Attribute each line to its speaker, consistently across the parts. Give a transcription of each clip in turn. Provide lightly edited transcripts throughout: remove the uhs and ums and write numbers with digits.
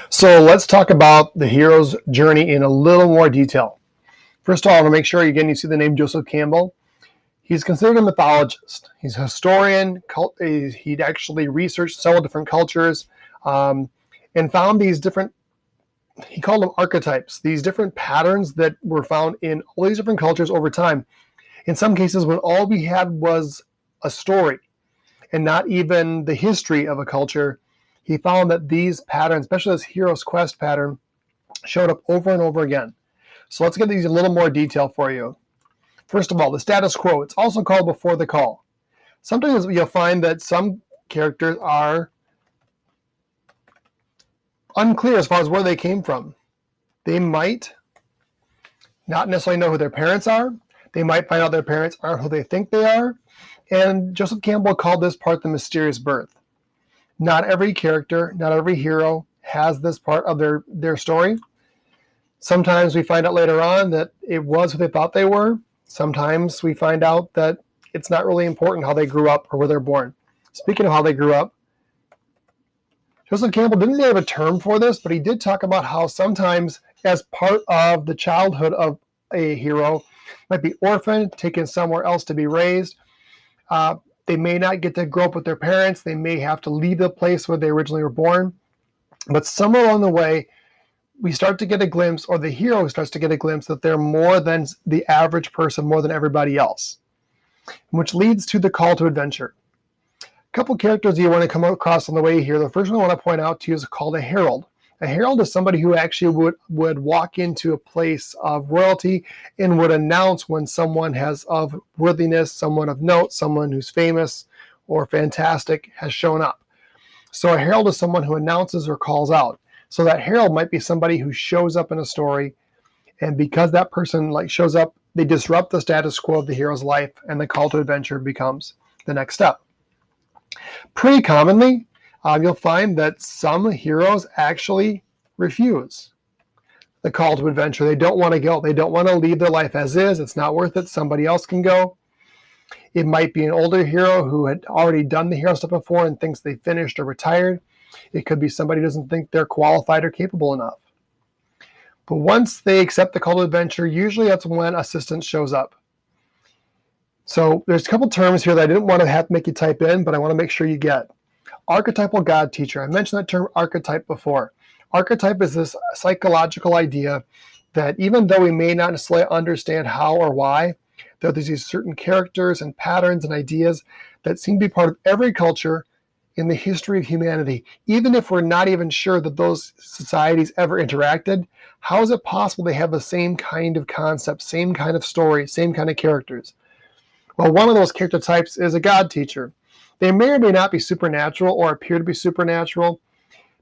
Speaker 1: So let's talk about the hero's journey in a little more detail. First of all, I want to make sure again you see the name Joseph Campbell. He's considered a mythologist. He's a historian. He'd actually researched several different cultures and found these different, he called them archetypes, these different patterns that were found in all these different cultures over time. In some cases, when all we had was a story and not even the history of a culture, he found that these patterns, especially this hero's quest pattern, showed up over and over again. So let's get these in a little more detail for you. First of all, the status quo. It's also called before the call. Sometimes you'll find that some characters are unclear as far as where they came from. They might not necessarily know who their parents are. They might find out their parents aren't who they think they are. And Joseph Campbell called this part the mysterious birth. Not every character, not every hero has this part of their story. Sometimes we find out later on that it was who they thought they were. Sometimes we find out that it's not really important how they grew up or where they're born. Speaking of how they grew up, Joseph Campbell didn't really have a term for this, but he did talk about how sometimes as part of the childhood of a hero, might be orphaned, taken somewhere else to be raised. They may not get to grow up with their parents. They may have to leave the place where they originally were born. But somewhere along the way, we start to get a glimpse, or the hero starts to get a glimpse, that they're more than the average person, more than everybody else, which leads to the call to adventure. A couple characters you want to come across on the way here. The first one I want to point out to you is called a herald. A herald is somebody who actually would walk into a place of royalty and would announce when someone has of worthiness, someone of note, someone who's famous or fantastic has shown up. So a herald is someone who announces or calls out. So that herald might be somebody who shows up in a story, and because that person shows up, they disrupt the status quo of the hero's life, and the call to adventure becomes the next step. Pretty commonly, you'll find that some heroes actually refuse the call to adventure. They don't want to go. They don't want to leave their life as is. It's not worth it. Somebody else can go. It might be an older hero who had already done the hero stuff before and thinks they finished or retired. It could be somebody who doesn't think they're qualified or capable enough. But once they accept the call to adventure, usually that's when assistance shows up. So there's a couple terms here that I didn't want to have to make you type in, but I want to make sure you get. Archetypal God teacher. I mentioned that term archetype before. Archetype is this psychological idea that even though we may not necessarily understand how or why, that there's these certain characters and patterns and ideas that seem to be part of every culture in the history of humanity. Even if we're not even sure that those societies ever interacted, how is it possible they have the same kind of concept, same kind of story, same kind of characters? Well, one of those character types is a God teacher. They may or may not be supernatural or appear to be supernatural,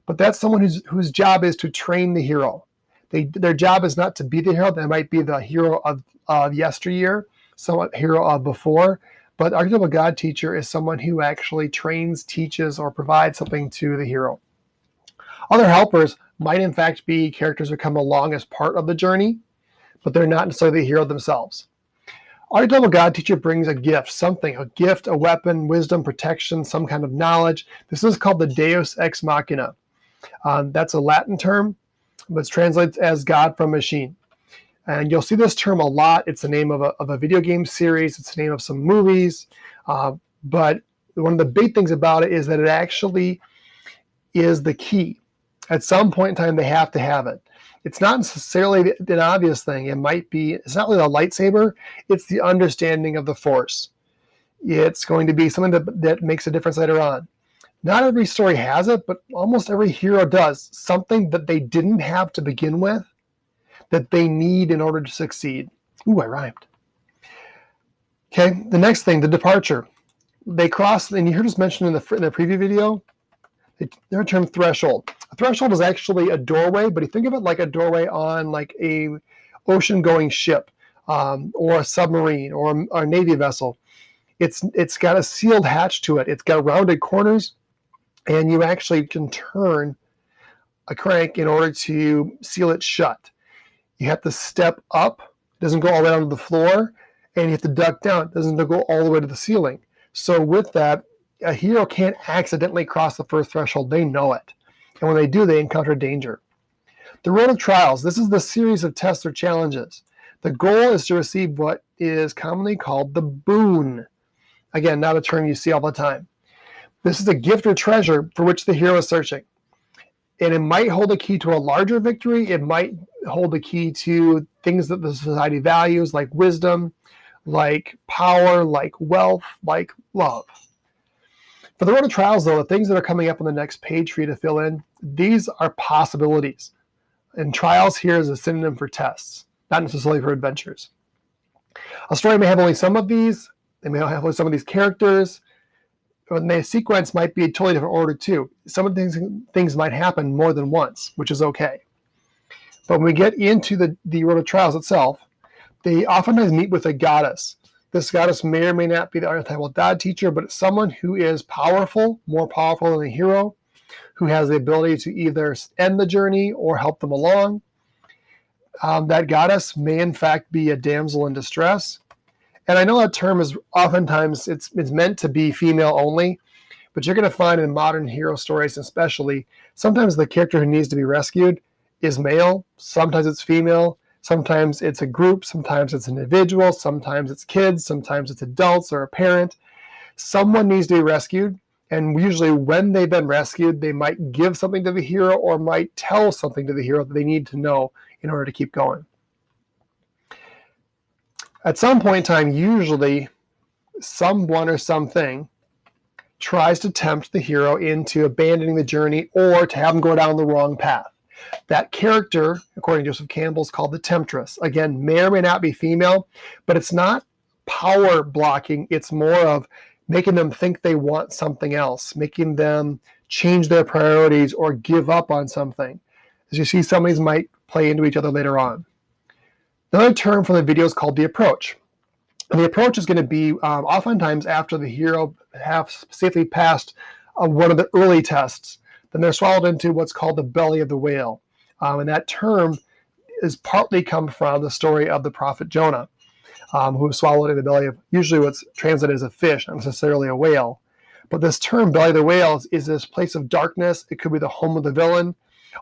Speaker 1: but that's someone whose job is to train the hero. Their job is not to be the hero. They might be the hero of yesteryear, somewhat hero of before, but archetypal God teacher is someone who actually trains, teaches, or provides something to the hero. Other helpers might in fact be characters who come along as part of the journey, but they're not necessarily the hero themselves. Archetypal God teacher brings a gift, a gift, a weapon, wisdom, protection, some kind of knowledge. This is called the Deus Ex Machina. That's a Latin term, but it's translated as God from machine. And you'll see this term a lot. It's the name of a video game series. It's the name of some movies. But one of the big things about it is that it actually is the key. At some point in time, they have to have it. It's not necessarily an obvious thing. It's not really a lightsaber. It's the understanding of the Force. It's going to be something that makes a difference later on. Not every story has it, but almost every hero does. Something that they didn't have to begin with that they need in order to succeed. Ooh, I rhymed. Okay, the next thing, the departure. They cross, and you heard us mention in the preview video, their term threshold. A threshold is actually a doorway, but you think of it like a doorway on a ocean-going ship or a submarine or a Navy vessel. It's got a sealed hatch to it. It's got rounded corners, and you actually can turn a crank in order to seal it shut. You have to step up. It doesn't go all the way down to the floor, and you have to duck down. It doesn't go all the way to the ceiling. So with that, a hero can't accidentally cross the first threshold. They know it. And when they do, they encounter danger. The road of trials. This is the series of tests or challenges. The goal is to receive what is commonly called the boon. Again, not a term you see all the time. This is a gift or treasure for which the hero is searching. And it might hold a key to a larger victory. It might hold a key to things that the society values, like wisdom, like power, like wealth, like love. For the road of trials, though, the things that are coming up on the next page for you to fill in, these are possibilities. And trials here is a synonym for tests, not necessarily for adventures. A story may have only some of these. They may have only some of these characters. And the sequence might be a totally different order too. Some of these things might happen more than once, which is okay. But when we get into the road of trials itself, they oftentimes meet with a goddess. This goddess may or may not be the archetypal god teacher, but it's someone who is powerful, more powerful than the hero, who has the ability to either end the journey or help them along. That goddess may in fact be a damsel in distress. And I know that term is oftentimes, it's meant to be female only, but you're going to find in modern hero stories especially, sometimes the character who needs to be rescued is male, sometimes it's female, sometimes it's a group, sometimes it's an individual, sometimes it's kids, sometimes it's adults or a parent. Someone needs to be rescued, and usually when they've been rescued, they might give something to the hero or might tell something to the hero that they need to know in order to keep going. At some point in time, usually someone or something tries to tempt the hero into abandoning the journey or to have them go down the wrong path. That character, according to Joseph Campbell, is called the temptress. Again, may or may not be female, but it's not power blocking. It's more of making them think they want something else, making them change their priorities or give up on something. As you see, some of these might play into each other later on. Another term from the video is called the approach. And the approach is going to be oftentimes after the hero has safely passed one of the early tests, then they're swallowed into what's called the belly of the whale. And that term is partly come from the story of the prophet Jonah, who was swallowed in the belly of usually what's translated as a fish, not necessarily a whale. But this term, belly of the whale, is this place of darkness. It could be the home of the villain.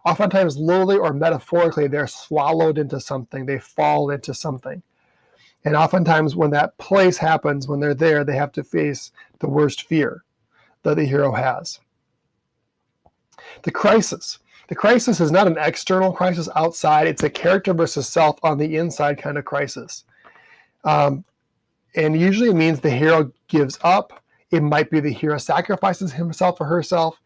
Speaker 1: Oftentimes, literally or metaphorically, they're swallowed into something. They fall into something. And oftentimes, when that place happens, when they're there, they have to face the worst fear that the hero has. The crisis. The crisis is not an external crisis outside. It's a character versus self on the inside kind of crisis. And usually it means the hero gives up. It might be the hero sacrifices himself or herself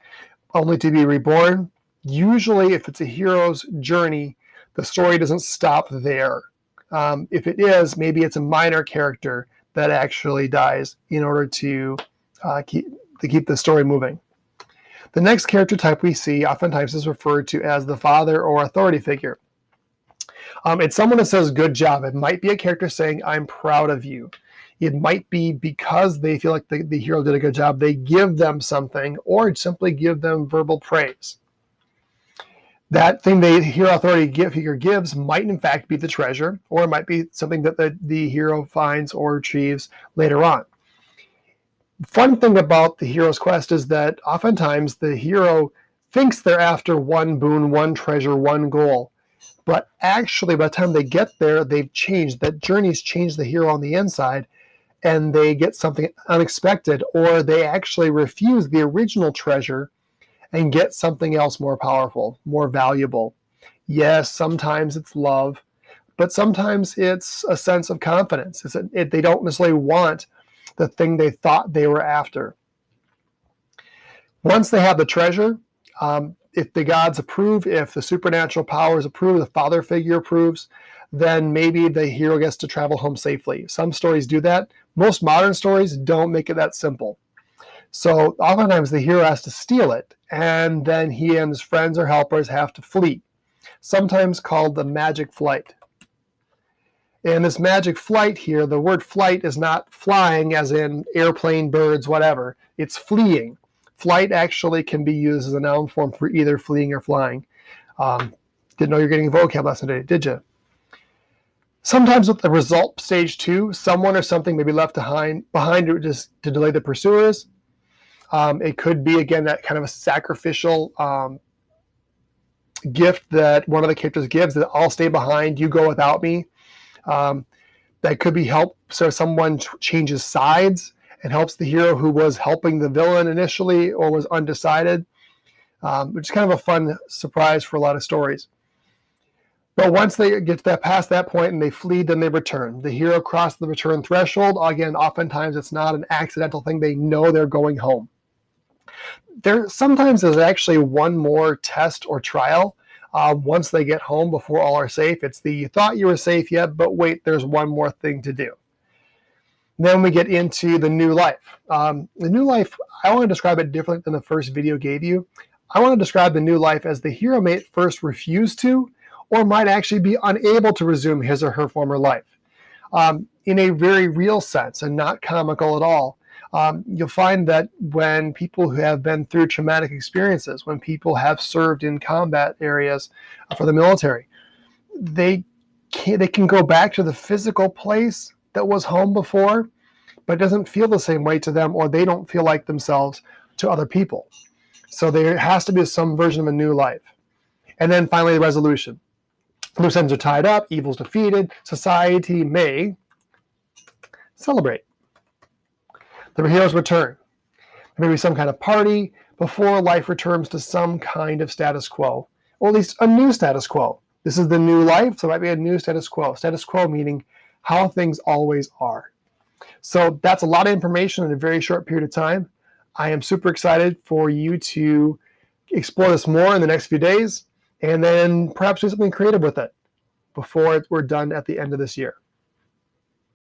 Speaker 1: only to be reborn. Usually, if it's a hero's journey, the story doesn't stop there. If it is, maybe it's a minor character that actually dies in order to keep the story moving. The next character type we see oftentimes is referred to as the father or authority figure. It's someone that says, good job. It might be a character saying, I'm proud of you. It might be because they feel like the hero did a good job. They give them something or simply give them verbal praise. That thing the hero authority figure gives might in fact be the treasure, or it might be something that the hero finds or retrieves later on. Fun thing about the hero's quest is that oftentimes the hero thinks they're after one boon, one treasure, one goal. But actually, by the time they get there, they've changed. That journey's changed the hero on the inside, and they get something unexpected, or they actually refuse the original treasure and get something else more powerful, more valuable. Yes, sometimes it's love, but sometimes it's a sense of confidence. They don't necessarily want the thing they thought they were after. Once they have the treasure, if the gods approve, if the supernatural powers approve, the father figure approves, then maybe the hero gets to travel home safely. Some stories do that. Most modern stories don't make it that simple. So oftentimes the hero has to steal it, and then he and his friends or helpers have to flee, sometimes called the magic flight. And this magic flight here, the word flight is not flying as in airplane, birds, whatever. It's fleeing. Flight actually can be used as a noun form for either fleeing or flying. Didn't know you're getting a vocab lesson today, did you? Sometimes with the result stage 2, someone or something may be left behind to delay the pursuers. It could be, again, that kind of a sacrificial gift that one of the characters gives, that I'll stay behind, you go without me. That could be help. So someone changes sides and helps the hero who was helping the villain initially or was undecided, which is kind of a fun surprise for a lot of stories. But once they get past that point and they flee, then they return. The hero crossed the return threshold. Again, oftentimes it's not an accidental thing. They know they're going home. Sometimes there's actually one more test or trial once they get home before all are safe. It's the you thought you were safe yet, but wait, there's one more thing to do. Then we get into the new life. The new life, I want to describe it different than the first video gave you. I want to describe the new life as the hero may at first refuse to, or might actually be unable to resume his or her former life. In a very real sense and not comical at all. You'll find that when people who have been through traumatic experiences, when people have served in combat areas for the military, they can go back to the physical place that was home before, but it doesn't feel the same way to them, or they don't feel like themselves to other people. So there has to be some version of a new life. And then finally, the resolution. Loose ends are tied up, evil's defeated, society may celebrate. The heroes return. There may be some kind of party before life returns to some kind of status quo, or at least a new status quo. This is the new life, so it might be a new status quo. Status quo meaning how things always are. So that's a lot of information in a very short period of time. I am super excited for you to explore this more in the next few days, and then perhaps do something creative with it before we're done at the end of this year.